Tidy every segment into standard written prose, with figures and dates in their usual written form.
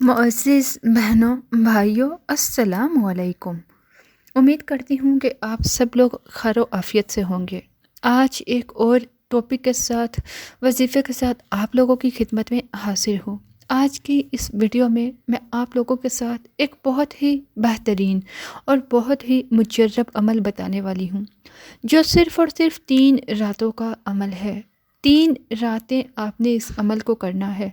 معزز بہنوں بھائیوں السلام علیکم۔ امید کرتی ہوں کہ آپ سب لوگ خیر و عافیت سے ہوں گے۔ آج ایک اور ٹاپک کے ساتھ وظیفے کے ساتھ آپ لوگوں کی خدمت میں حاضر ہوں۔ آج کی اس ویڈیو میں آپ لوگوں کے ساتھ ایک بہت ہی بہترین اور بہت ہی مجرب عمل بتانے والی ہوں، جو صرف اور صرف 3 راتوں کا عمل ہے۔ 3 راتیں آپ نے اس عمل کو کرنا ہے۔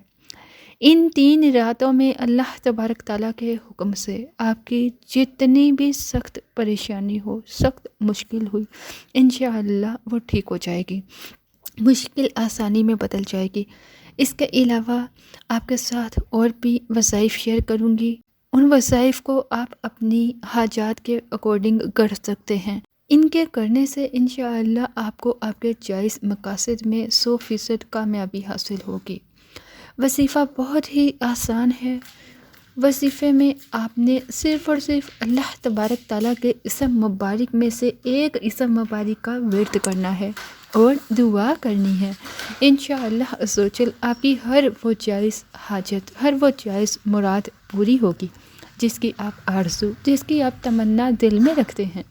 ان 3 راتوں میں اللہ تبارک تعالیٰ کے حکم سے آپ کی جتنی بھی سخت پریشانی ہو، سخت مشکل ہوئی، انشاءاللہ وہ ٹھیک ہو جائے گی، مشکل آسانی میں بدل جائے گی۔ اس کے علاوہ آپ کے ساتھ اور بھی وظائف شیئر کروں گی۔ ان وظائف کو آپ اپنی حاجات کے اکارڈنگ کر سکتے ہیں۔ ان کے کرنے سے انشاءاللہ آپ کو آپ کے جائز مقاصد میں 100% کامیابی حاصل ہوگی۔ وظیفہ بہت ہی آسان ہے۔ وظیفے میں آپ نے صرف اور صرف اللہ تبارک تعالیٰ کے اسم مبارک میں سے ایک اسم مبارک کا ورد کرنا ہے اور دعا کرنی ہے۔ انشاءاللہ عز و جل آپ کی ہر وہ جائز حاجت، ہر وہ جائز مراد پوری ہوگی جس کی آپ آرزو، جس کی آپ تمنا دل میں رکھتے ہیں،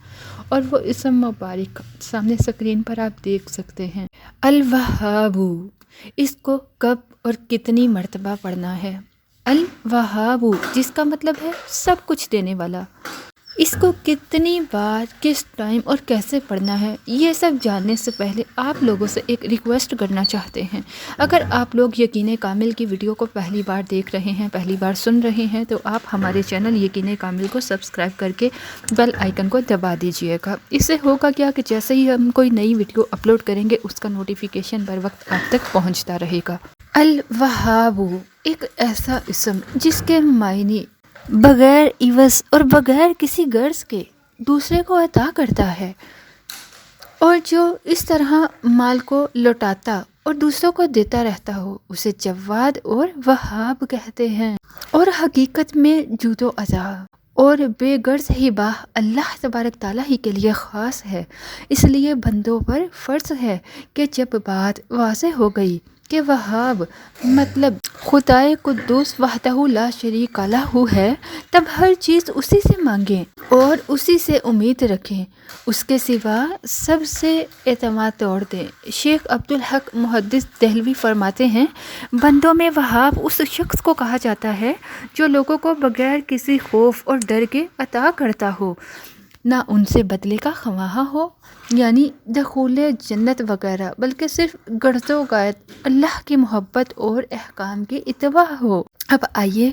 اور وہ اسم مبارک سامنے اسکرین پر آپ دیکھ سکتے ہیں۔ الوہاب، اس کو کب اور کتنی مرتبہ پڑھنا ہے؟ الوہاب، جس کا مطلب ہے سب کچھ دینے والا۔ اس کو کتنی بار، کس ٹائم اور کیسے پڑھنا ہے، یہ سب جاننے سے پہلے آپ لوگوں سے ایک ریکویسٹ کرنا چاہتے ہیں۔ اگر آپ لوگ یقین کامل کی ویڈیو کو پہلی بار دیکھ رہے ہیں، پہلی بار سن رہے ہیں، تو آپ ہمارے چینل یقین کامل کو سبسکرائب کر کے بیل آئیکن کو دبا دیجئے گا۔ اس سے ہوگا کیا کہ جیسے ہی ہم کوئی نئی ویڈیو اپلوڈ کریں گے، اس کا نوٹیفیکیشن بر وقت آپ تک پہنچتا رہے گا۔ الوہاب ایک ایسا اسم جس کے معنی بغیر عوض اور بغیر کسی غرض کے دوسرے کو عطا کرتا ہے، اور جو اس طرح مال کو لوٹاتا اور دوسروں کو دیتا رہتا ہو، اسے جواد اور وہاب کہتے ہیں۔ اور حقیقت میں جود و عطا اور بے غرض ہبہ اللہ تبارک تعالیٰ ہی کے لیے خاص ہے۔ اس لیے بندوں پر فرض ہے کہ جب بات واضح ہو گئی کہ وہاب مطلب خدائے قدوس وحدہ لا شریک لہ ہے، تب ہر چیز اسی سے مانگیں اور اسی سے امید رکھیں، اس کے سوا سب سے اعتماد توڑ دیں۔ شیخ عبدالحق محدث دہلوی فرماتے ہیں، بندوں میں وہاب اس شخص کو کہا جاتا ہے جو لوگوں کو بغیر کسی خوف اور ڈر کے عطا کرتا ہو، نہ ان سے بدلے کا خواہاں ہو، یعنی دخول جنت وغیرہ، بلکہ صرف غرض و غایت اللہ کی محبت اور احکام کی اتباع ہو۔ اب آئیے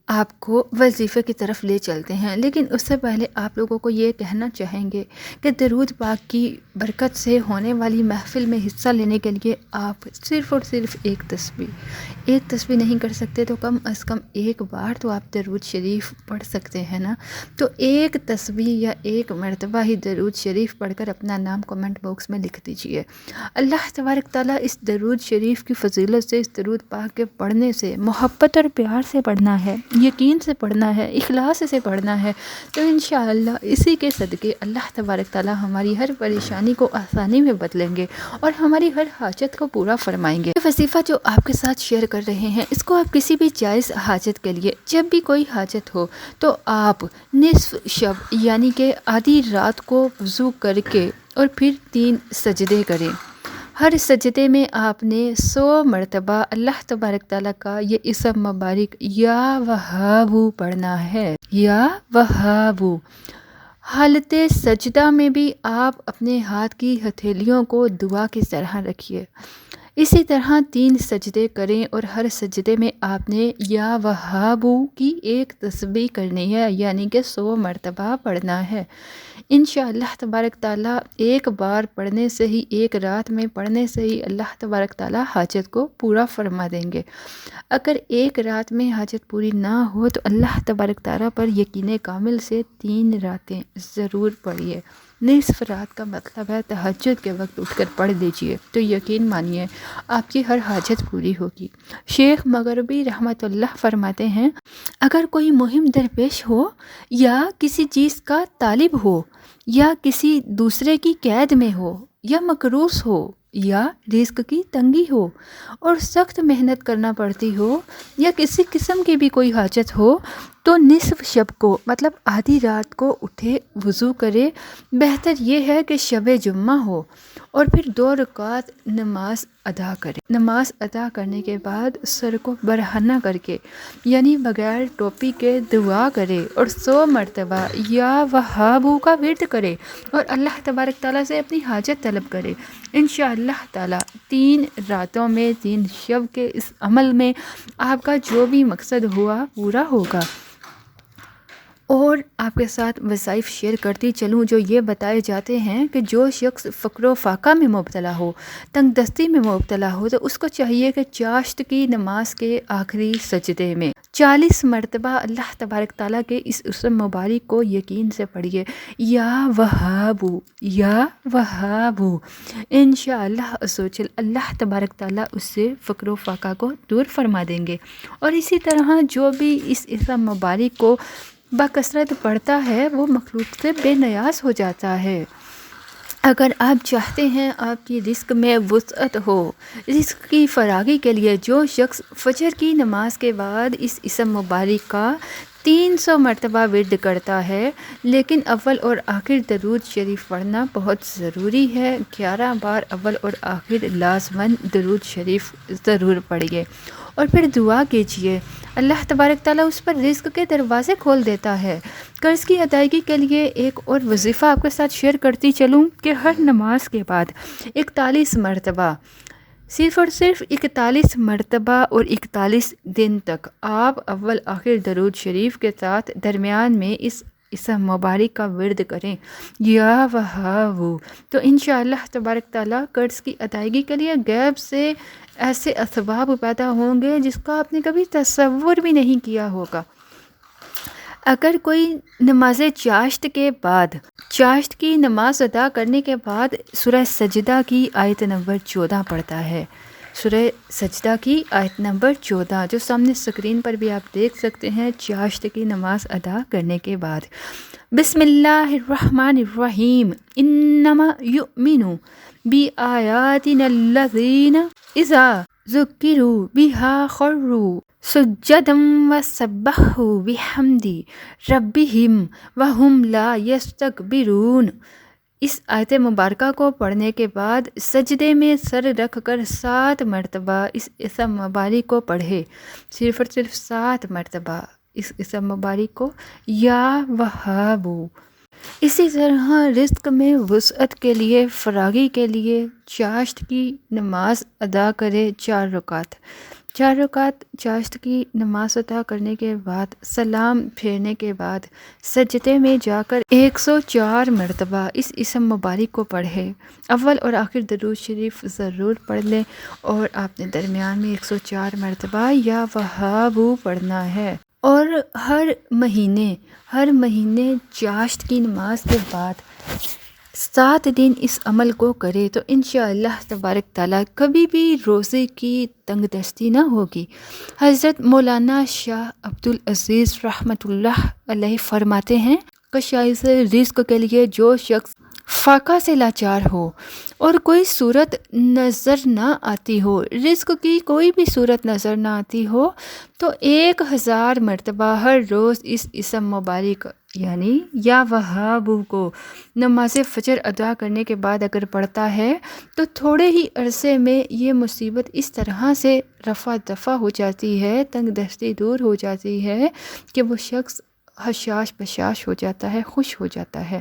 آپ کو وظیفے کی طرف لے چلتے ہیں، لیکن اس سے پہلے آپ لوگوں کو یہ کہنا چاہیں گے کہ درود پاک کی برکت سے ہونے والی محفل میں حصہ لینے کے لیے آپ صرف اور صرف ایک تسبیح نہیں کر سکتے تو کم از کم ایک بار تو آپ درود شریف پڑھ سکتے ہیں نا۔ تو ایک تسبیح یا ایک مرتبہ ہی درود شریف پڑھ کر اپنا نام کمنٹ باکس میں لکھ دیجئے۔ اللہ تبارک تعالیٰ اس درود شریف کی فضیلت سے، اس درود پاک کے پڑھنے سے، محبت اور پیار سے پڑھنا ہے، یقین سے پڑھنا ہے، اخلاص سے پڑھنا ہے، تو انشاءاللہ اسی کے صدقے اللہ تبارک تعالیٰ ہماری ہر پریشانی کو آسانی میں بدلیں گے اور ہماری ہر حاجت کو پورا فرمائیں گے۔ یہ وظیفہ جو آپ کے ساتھ شیئر کر رہے ہیں، اس کو آپ کسی بھی جائز حاجت کے لیے، جب بھی کوئی حاجت ہو تو آپ نصف شب یعنی کہ آدھی رات کو وضو کر کے اور پھر 3 سجدے کریں۔ ہر سجدے میں آپ نے 100 مرتبہ اللہ تبارک تعالیٰ کا یہ اسم مبارک یا وہاب پڑھنا ہے، یا وہاب۔ حالت سجدہ میں بھی آپ اپنے ہاتھ کی ہتھیلیوں کو دعا کی طرح رکھیے۔ اسی طرح 3 سجدے کریں اور ہر سجدے میں آپ نے یا وہاب کی ایک تسبیح کرنی ہے، یعنی کہ 100 مرتبہ پڑھنا ہے۔ انشاءاللہ تبارک تعالیٰ ایک بار پڑھنے سے ہی، ایک رات میں پڑھنے سے ہی اللہ تبارک تعالیٰ حاجت کو پورا فرما دیں گے۔ اگر ایک رات میں حاجت پوری نہ ہو تو اللہ تبارک تعالیٰ پر یقین کامل سے 3 راتیں ضرور پڑھیے۔ نصف رات کا مطلب ہے تہجد کے وقت اٹھ کر پڑھ لیجئے، تو یقین مانیے آپ کی ہر حاجت پوری ہوگی۔ شیخ مغربی رحمۃ اللہ فرماتے ہیں، اگر کوئی مہم درپیش ہو یا کسی چیز کا طالب ہو یا کسی دوسرے کی قید میں ہو یا مقروض ہو یا رزق کی تنگی ہو اور سخت محنت کرنا پڑتی ہو یا کسی قسم کی بھی کوئی حاجت ہو تو نصف شب کو مطلب آدھی رات کو اٹھے، وضو کرے۔ بہتر یہ ہے کہ شب جمعہ ہو اور پھر 2 رکعت نماز ادا کرے۔ نماز ادا کرنے کے بعد سر کو برہنہ کر کے یعنی بغیر ٹوپی کے دعا کرے اور 100 مرتبہ یا وہابو کا ورد کرے اور اللہ تبارک تعالیٰ سے اپنی حاجت طلب کرے۔ انشاءاللہ تعالیٰ 3 راتوں میں 3 شب کے اس عمل میں آپ کا جو بھی مقصد ہوا پورا ہوگا۔ اور آپ کے ساتھ وظائف شیئر کرتی چلوں جو یہ بتائے جاتے ہیں کہ جو شخص فقر و فاقہ میں مبتلا ہو، تنگ دستی میں مبتلا ہو، تو اس کو چاہیے کہ چاشت کی نماز کے آخری سجدے میں 40 مرتبہ اللہ تبارک تعالیٰ کے اس اسم مبارک کو یقین سے پڑھیے، یا وہابو یا وہابو۔ انشاءاللہ عز و جل اللہ تبارک تعالیٰ اس سے فقر و فاقہ کو دور فرما دیں گے۔ اور اسی طرح جو بھی اس اسم مبارک کو بکثرت پڑھتا ہے وہ مخلوق سے بے نیاز ہو جاتا ہے۔ اگر آپ چاہتے ہیں آپ کی رزق میں وسعت ہو، رزق کی فراغی کے لیے جو شخص فجر کی نماز کے بعد اس اسم مبارک کا 300 مرتبہ ورد کرتا ہے، لیکن اول اور آخر درود شریف پڑھنا بہت ضروری ہے۔ 11 بار اول اور آخر لازماً درود شریف ضرور پڑھیے اور پھر دعا کیجیے، اللہ تبارک تعالیٰ اس پر رزق کے دروازے کھول دیتا ہے۔ قرض کی ادائیگی کے لیے ایک اور وظیفہ آپ کے ساتھ شیئر کرتی چلوں کہ ہر نماز کے بعد 41 مرتبہ، صرف اور صرف 41 مرتبہ اور 41 دن تک آپ اول آخر درود شریف کے ساتھ درمیان میں اس اسم مبارک کا ورد کریں، یا وہابو، تو انشاءاللہ تبارک تعالیٰ قرض کی ادائیگی کے لیے غیب سے ایسے اسباب پیدا ہوں گے جس کا آپ نے کبھی تصور بھی نہیں کیا ہوگا۔ اگر کوئی نماز چاشت کے بعد، چاشت کی نماز ادا کرنے کے بعد سورہ سجدہ کی آیت نمبر 14 پڑھتا ہے، سورہ سجدہ کی آیت نمبر 14 جو سامنے اسکرین پر بھی آپ دیکھ سکتے ہیں، چاشت کی نماز ادا کرنے کے بعد بسم اللہ الرحمن الرحیم انما یؤمنو بآیاتنا الذین اذا ذکروا بها خروا سجدا وسبحوا بحمد ربهم وهم لا یستکبرون۔ اس آیت مبارکہ کو پڑھنے کے بعد سجدے میں سر رکھ کر 7 مرتبہ اس اسم مبارک کو پڑھے، صرف اور صرف 7 مرتبہ اس اسم مبارک کو، یا وہابو۔ اسی طرح رزق میں وسعت کے لیے، فراغی کے لیے چاشت کی نماز ادا کرے 4 رکعت۔ 4 رکعت چاشت کی نماز ادا کرنے کے بعد سلام پھیرنے کے بعد سجدے میں جا کر 104 مرتبہ اس اسم مبارک کو پڑھے۔ اول اور آخر درود شریف ضرور پڑھ لیں اور آپ نے درمیان میں 104 مرتبہ یا وہابو پڑھنا ہے۔ اور ہر مہینے چاشت کی نماز کے بعد 7 دن اس عمل کو کرے تو انشاءاللہ تبارک تعالیٰ کبھی بھی روزے کی تنگ دستی نہ ہوگی۔ حضرت مولانا شاہ عبدالعزیز رحمۃ اللہ علیہ فرماتے ہیں کہ شاید رزق کے لیے جو شخص فاقہ سے لاچار ہو اور کوئی صورت نظر نہ آتی ہو، رزق کی کوئی بھی صورت نظر نہ آتی ہو، تو 1000 مرتبہ ہر روز اس اسم مبارک یعنی یا وہابو کو نماز فجر ادا کرنے کے بعد اگر پڑھتا ہے تو تھوڑے ہی عرصے میں یہ مصیبت اس طرح سے رفع دفع ہو جاتی ہے، تنگ دستی دور ہو جاتی ہے کہ وہ شخص حشاش بشاش ہو جاتا ہے، خوش ہو جاتا ہے۔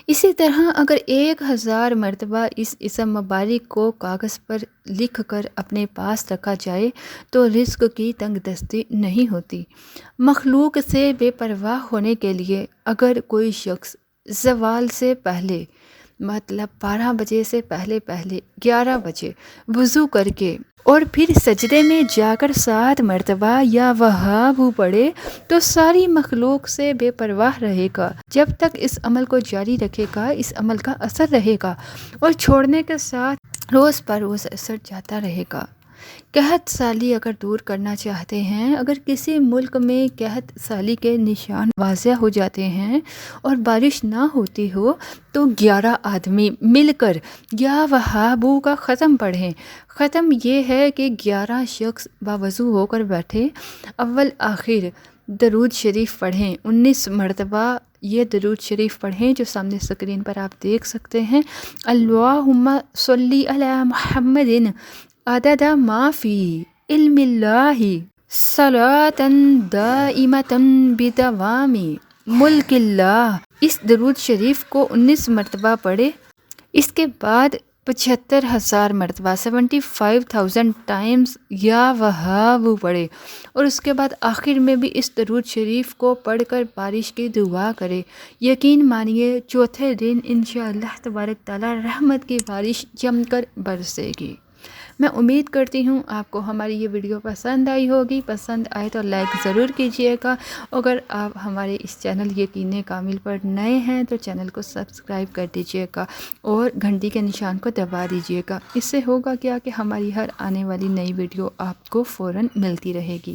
اسی طرح اگر 1000 مرتبہ اس اسم مبارک کو کاغذ پر لکھ کر اپنے پاس رکھا جائے تو رزق کی تنگ دستی نہیں ہوتی۔ مخلوق سے بے پرواہ ہونے کے لیے اگر کوئی شخص زوال سے پہلے مطلب 12 بجے سے پہلے 11 بجے وضو کر کے اور پھر سجدے میں جا کر 7 مرتبہ یا وہابو پڑھے تو ساری مخلوق سے بے پرواہ رہے گا۔ جب تک اس عمل کو جاری رکھے گا اس عمل کا اثر رہے گا اور چھوڑنے کے ساتھ روز پر روز اثر جاتا رہے گا۔ قحط سالی اگر دور کرنا چاہتے ہیں، اگر کسی ملک میں قحط سالی کے نشان واضح ہو جاتے ہیں اور بارش نہ ہوتی ہو تو 11 آدمی مل کر یا وہابو کا ختم پڑھیں۔ ختم یہ ہے کہ 11 شخص باوضو ہو کر بیٹھے، اول آخر درود شریف پڑھیں، 19 مرتبہ یہ درود شریف پڑھیں جو سامنے اسکرین پر آپ دیکھ سکتے ہیں۔ اللہم صلی علی محمد عدد ما فی علم اللہ صلاۃ دائمۃ بدوام ملک اللہ۔ اس درود شریف کو 19 مرتبہ پڑھے، اس کے بعد 75,000 مرتبہ 75,000 ٹائمز یا وہاب پڑھے، اور اس کے بعد آخر میں بھی اس درود شریف کو پڑھ کر بارش کی دعا کرے۔ یقین مانیے چوتھے دن انشاءاللہ تبارک تعالی رحمت کی بارش جم کر برسے گی۔ میں امید کرتی ہوں آپ کو ہماری یہ ویڈیو پسند آئی ہوگی۔ پسند آئے تو لائک ضرور کیجئے گا۔ اگر آپ ہمارے اس چینل یقین کامل پر نئے ہیں تو چینل کو سبسکرائب کر دیجئے گا اور گھنٹی کے نشان کو دبا دیجئے گا۔ اس سے ہوگا کیا کہ ہماری ہر آنے والی نئی ویڈیو آپ کو فوراً ملتی رہے گی۔